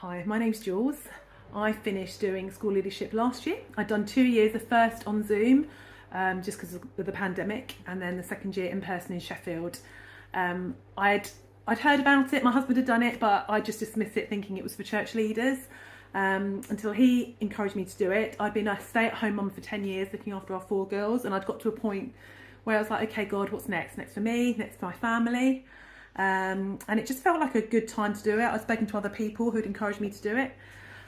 Hi, my name's Jules. I finished doing school leadership last year. I'd done 2 years, the first on Zoom, just because of the pandemic, and then the second year in person in Sheffield. I'd heard about it, my husband had done it, but I just dismissed it thinking it was for church leaders, until he encouraged me to do it. I'd been a stay-at-home mum for 10 years looking after our 4 girls, and I'd got to a point where I was like, okay, God, what's next? Next for me, next for my family. And it just felt like a good time to do it. I'd spoken to other people who'd encouraged me to do it.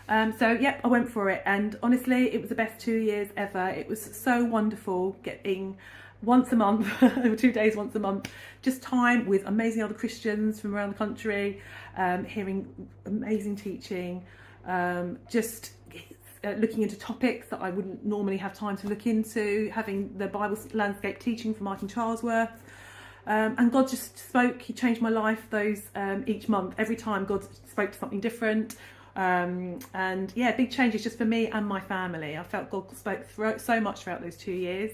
I went for it, and honestly it was the best 2 years ever. It was so wonderful getting once a month, 2 days once a month, just time with amazing other Christians from around the country, hearing amazing teaching, looking into topics that I wouldn't normally have time to look into, having the Bible landscape teaching from Martin Charlesworth. And God just spoke. He changed my life each month. Every time God spoke to something different. Big changes just for me and my family. I felt God spoke so much throughout those 2 years.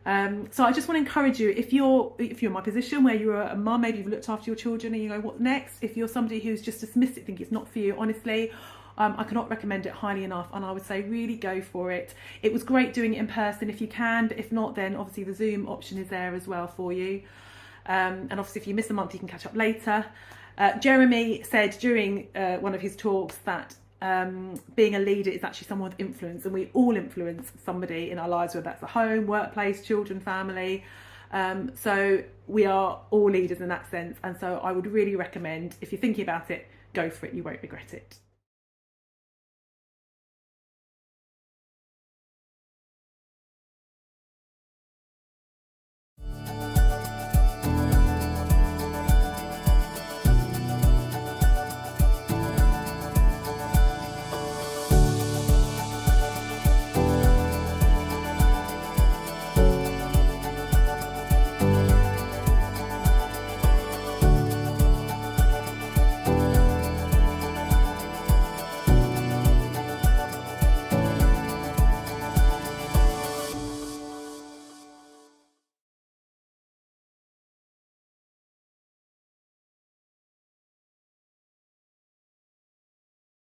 So I just want to encourage you, if you're in my position where you're a mum, maybe you've looked after your children and you go, what next? If you're somebody who's just dismissed it, think it's not for you, honestly, I cannot recommend it highly enough, and I would say really go for it. It was great doing it in person if you can, but if not, then obviously the Zoom option is there as well for you. And obviously if you miss a month you can catch up later. Jeremy said during one of his talks that being a leader is actually someone with influence, and we all influence somebody in our lives, whether that's the home, workplace, children, family. So we are all leaders in that sense, and so I would really recommend, if you're thinking about it, go for it. You won't regret it.